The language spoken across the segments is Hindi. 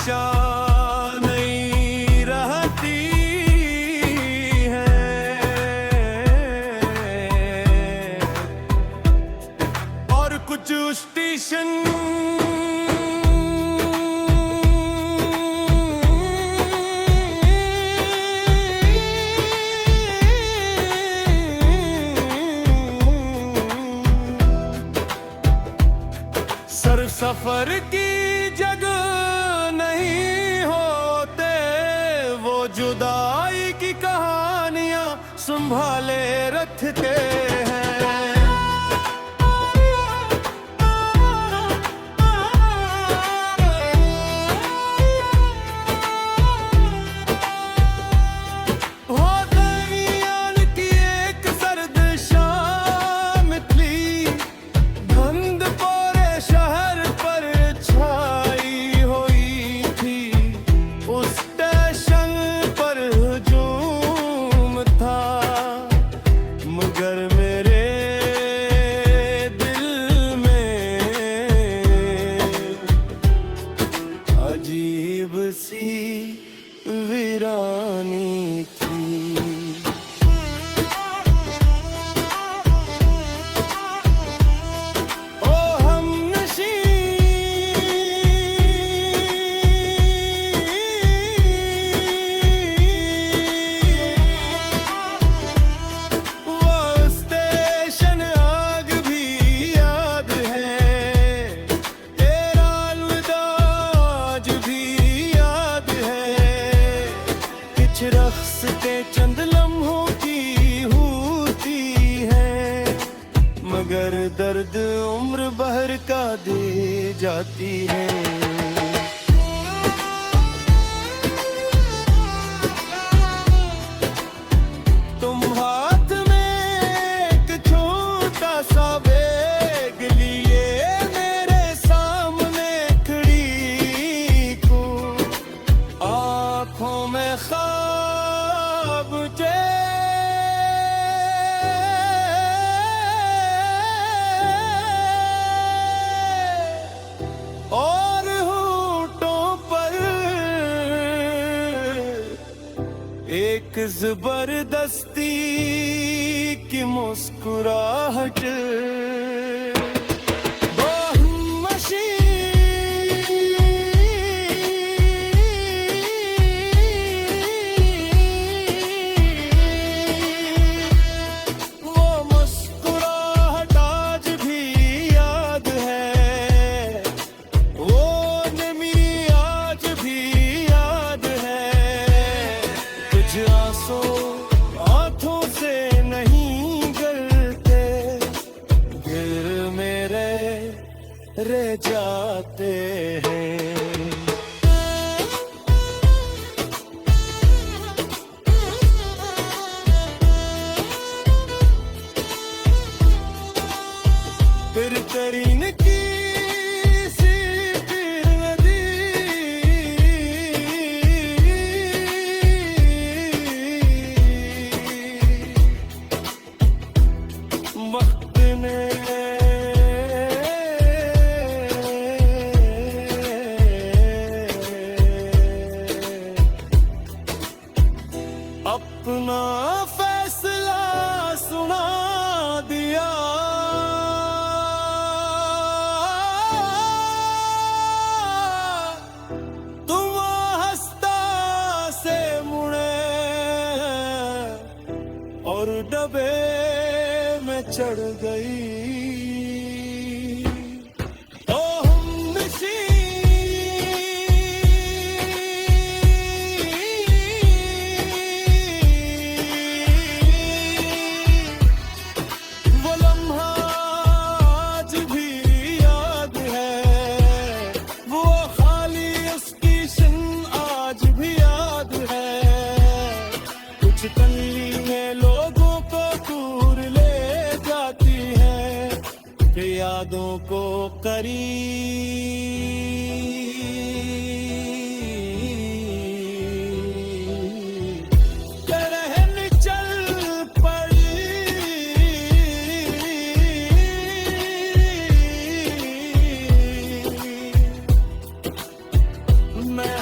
दिशा नहीं रहती है, और कुछ स्टेशन सफर की जगह नहीं होते, वो जुदाई की कहानियां संभाले रखते हैं। अजीब सी वीरानी थी। ओ हमनशी वो स्टेशन आग भी याद है, तेरा अलविदा आज भी याद है। कुछ रख्सते चंद लम्हों की होती है, मगर दर्द उम्र भर का दे जाती है। तुम हाथ में एक छोटा सा बैग लिए मेरे सामने खड़ी को, आँखों में ख्वाब और होठों पर एक जबरदस्ती की मुस्कुराहट। आंखों से नहीं गलते, गिर मेरे रह जाते हैं। फिर तरीन की वक्त ने अपना फैसला सुना दिया। तुम हंसता से मुड़े और डबे में चढ़ गई। ओ हमनशी वो लम्हा आज भी याद है, वो खाली उसकी शन आज भी याद है। कुछ तन्वीनें लोगों को दूर ले जाती है, कि यादों को करीब रहन चल पड़ी। मैं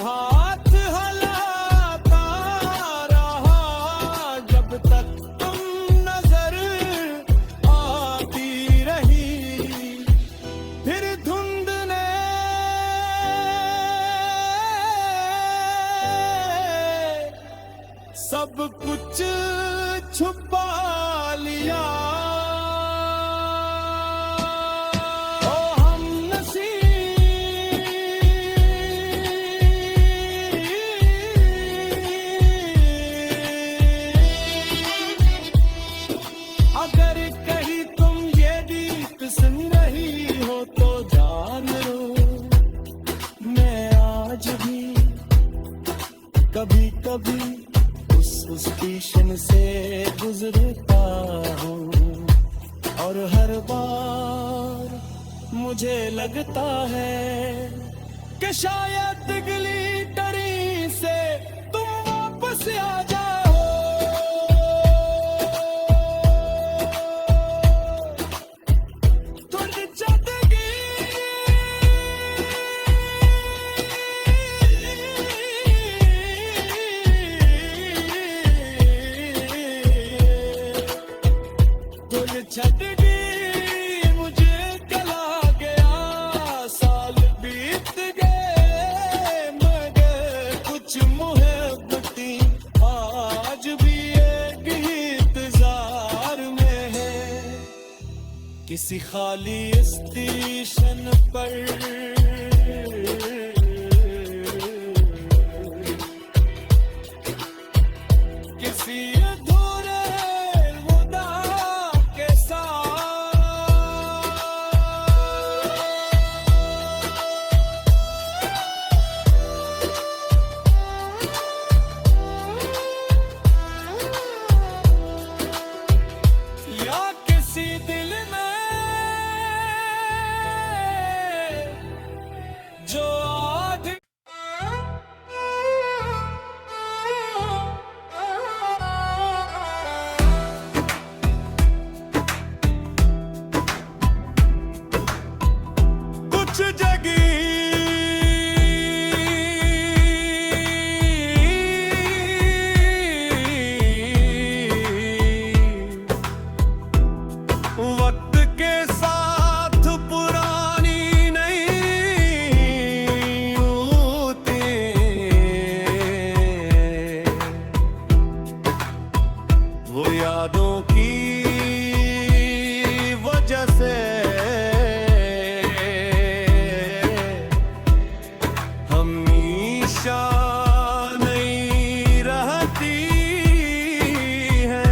सब कुछ छुपा लिया। ओ हम अगर कहीं तुम ये गीत सुन रही हो तो जान लो, मैं आज भी कभी कभी उस स्टेशन से गुजरता हूँ, और हर बार मुझे लगता है कि शायद ग्लिटरी से तुम वापस आ जाओ। छट गई मुझे कला गया, साल बीत गए मगर कुछ मोहब्बती आज भी एक इंतजार में है। किसी खाली स्टेशन पर किसी अधूरे मुद्दा के साथ या किसी दिल में जो आग कुछ जगी वक्त के साथ पुरानी नहीं होती, वो यादों की वजह से हमेशा नहीं रहती है।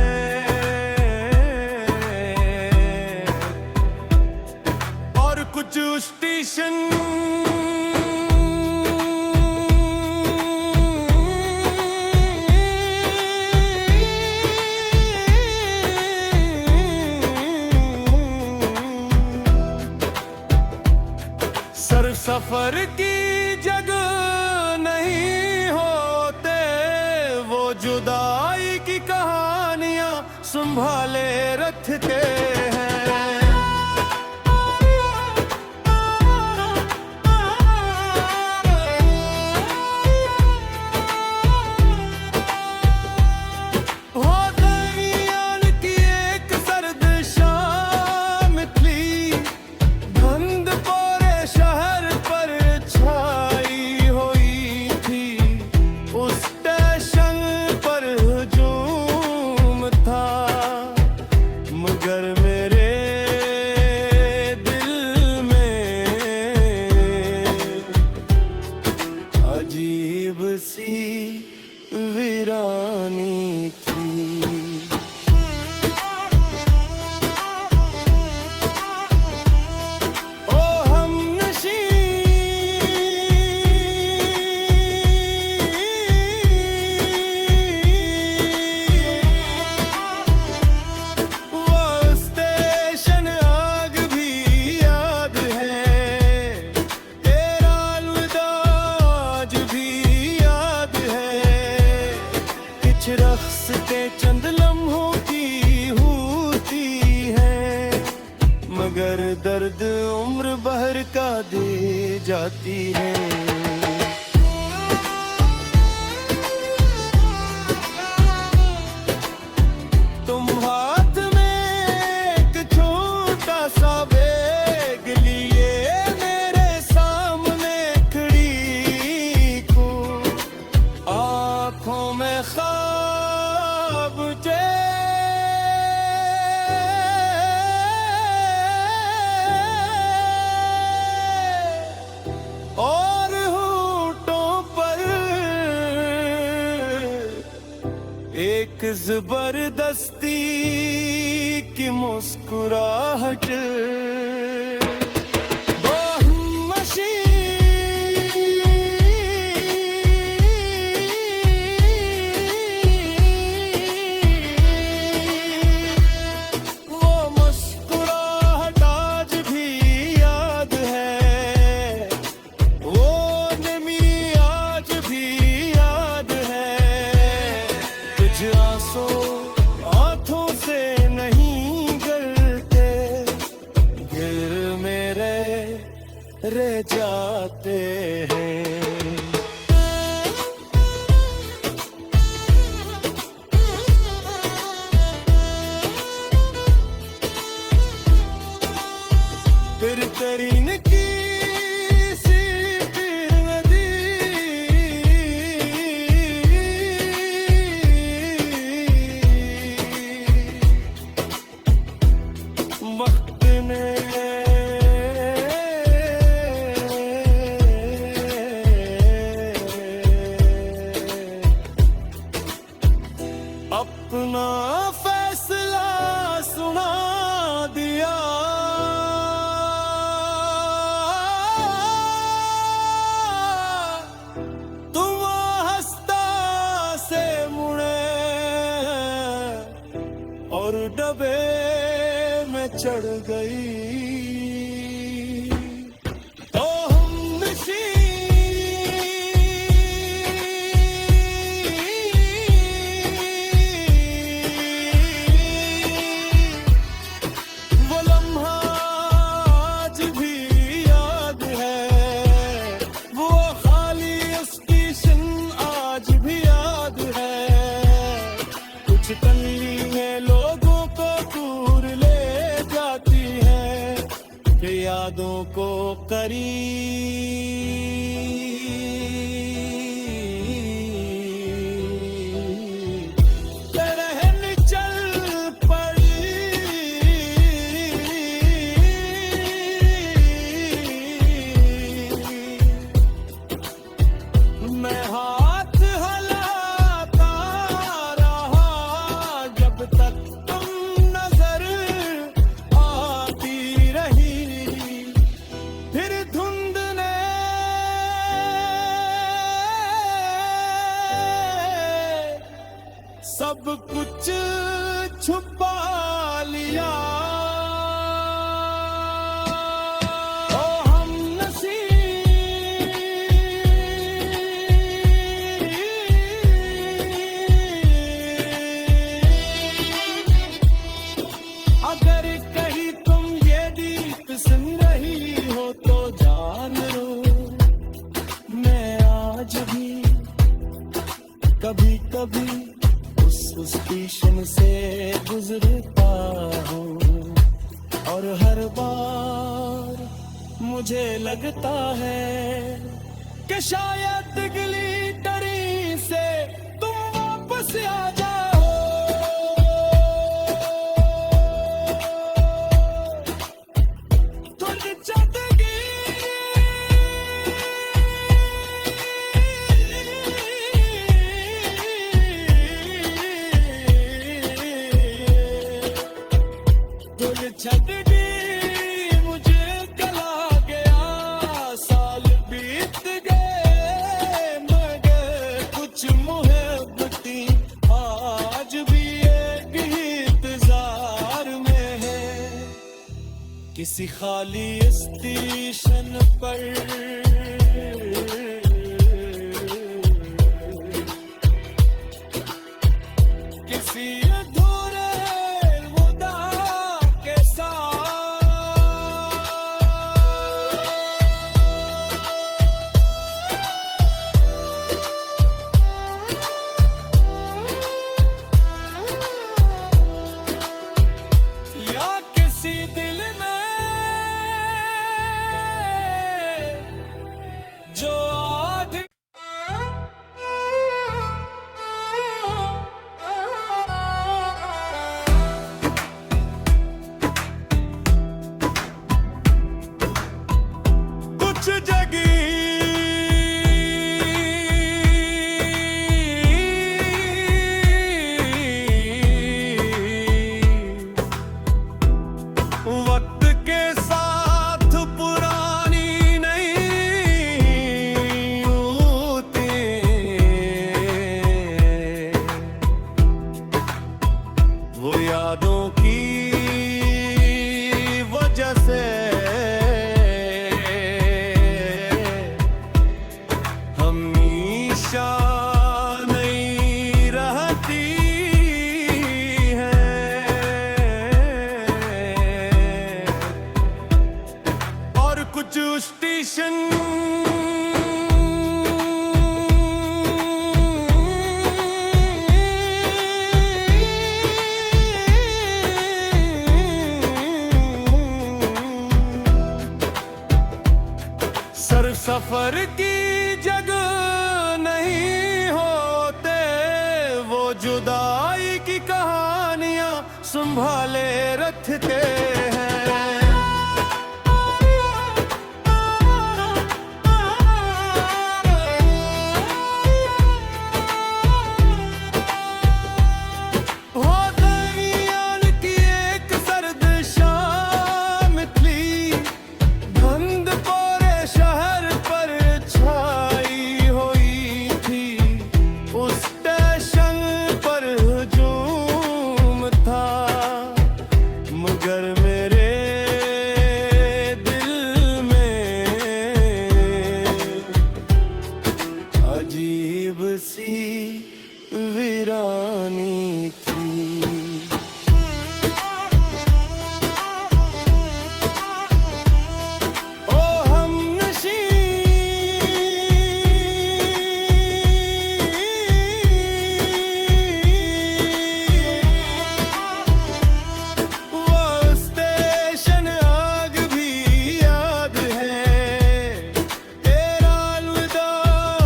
और कुछ स्टेशन सर सफर की जगह नहीं होते, वो जुदाई की कहानियां संभाले रखते हैं। हो दरमियान की एक सर्द शाम थी, धुंध पूरे शहर पर छाई हुई थी। उस स्टेशन पर हुजूम था, मगर मेरे दिल में अजीब सी वीरानी थी। ओ हमनशी वो स्टेशन आग भी याद है, तेरा अलविदा आज भी याद है। कुछ रख्स के चंद लम्हों की होती है, मगर दर्द उम्र भर का दे जाती है। तुम हाथ में एक छोटा सा बैग लिए मेरे सामने खड़ी को, आँखों में ख्वाब एक जबरदस्ती की मुस्कुराहट, दो हमनशी वो मुस्कुराहट आज भी याद है, वो नमी आज भी याद है। कुछ आंसू आंखों से नहीं गिरते, गिर मेरे रह जाते हैं। फिर तरीन की सी फिर नदी, वक्त ने अपना फैसला सुना दिया। तुम हंसता से मुड़े और डबे में चढ़ गई। ओ हमनशी वो लम्हा आज भी याद है, वो खाली उसकी शिन आज भी याद है। कुछ तन्वीहें लोगों को दूर ले जाती है, कि यादों को करीब रहन चल पड़ी। मैं हाथ हलाता रहा जब तक तुम नजर आती रही। फिर धुंध ने सब कुछ छुपा लिया। ओ हमनशी अगर कहीं तुम ये गीत सुन रही हो तो जान लो, मैं आज भी कभी कभी उस स्टेशन से गुजरता हूँ, और हर बार मुझे लगता है कि शायद अगली टरी से तुम वापस आ जाओ। तुझ चटकी छटनी मुझे कला गया, साल बीत गए मगर कुछ मुहब्बती आज भी एक इंतजार में है। किसी खाली स्टेशन पर किसी अधूरे मुद्दा के साथ या किसी दिल में दिशा नहीं रहती है, और कुछ स्टेशन सर सफर की जगह नहीं होते, वो जुदाई की कहानियां संभाले रखते हैं। अजीब सी वीरानी थी। ओ हमनशी वो स्टेशन आग भी याद है, तेरा अलविदा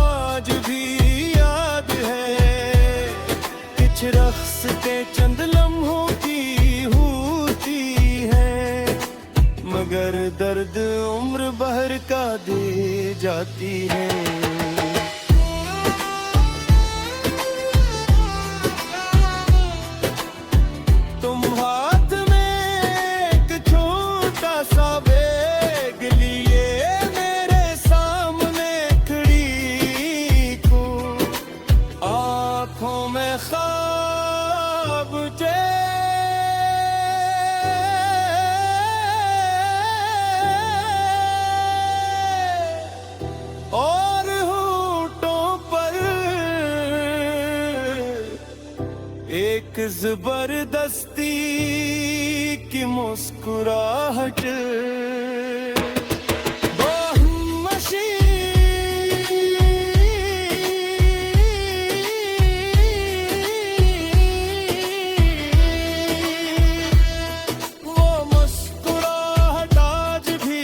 आज भी याद है। कुछ रख्सते चंद लम्हों की होती है, मगर दर्द उम्र भर का दे जाती है। तुम हाथ में एक छोटा सा बैग लिए मेरे सामने खड़ी को, आँखों में ख्वाब और होठों पर एक जबरदस्ती की मुस्कुराहट। वो हमनशी वो मुस्कुराहट आज भी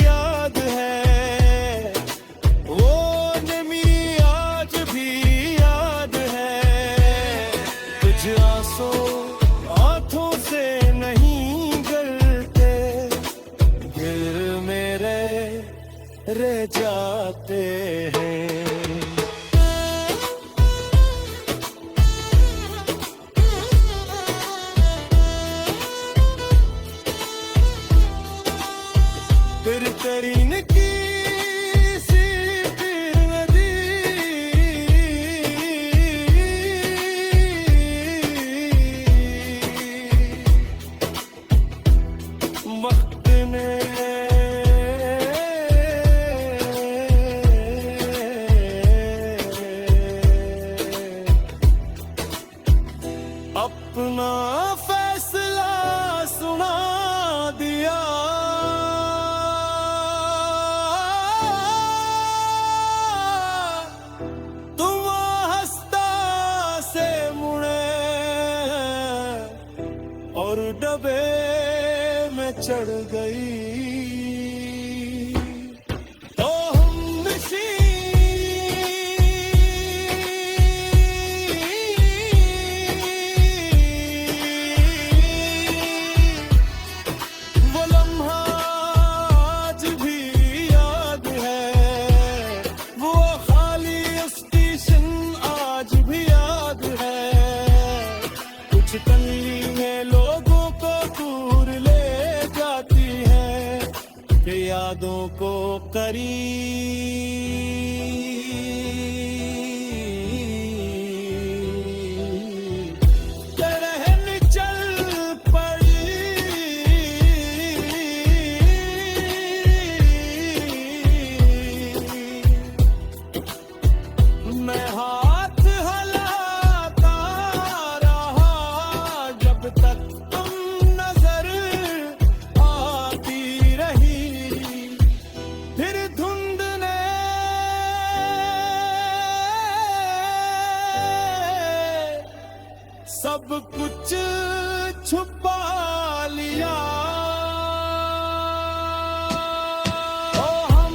याद है, वो नमी आज भी याद है। कुछ आंसू आंखों से नहीं गलते, गिर मेरे रह जाते हैं। फिर तरीन की सी फिर नदी, वक्त ने अपना फैसला सुना दिया। तुम हंसता से मुड़े और डबे में चढ़ गई। ओ हमनशी वो लम्हा आज भी याद है, वो खाली स्टेशन आज भी याद है। कुछ तन्वीहें लोगों को दूर ले जाती है, कि यादों को करीब रहन चल पड़ी। मैं सब कुछ छुपा लिया। ओ हम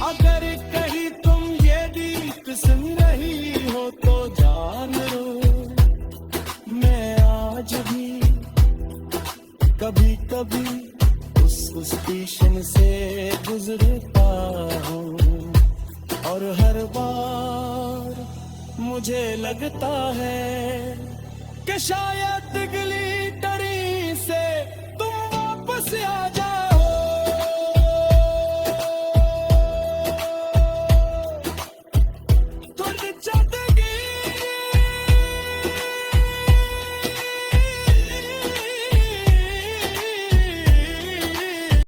अगर कहीं तुम ये गीत सुन रही हो तो जान लो, मैं आज भी कभी कभी उस स्टेशन से गुजरता हूँ, और हर बार मुझे लगता है कि शायद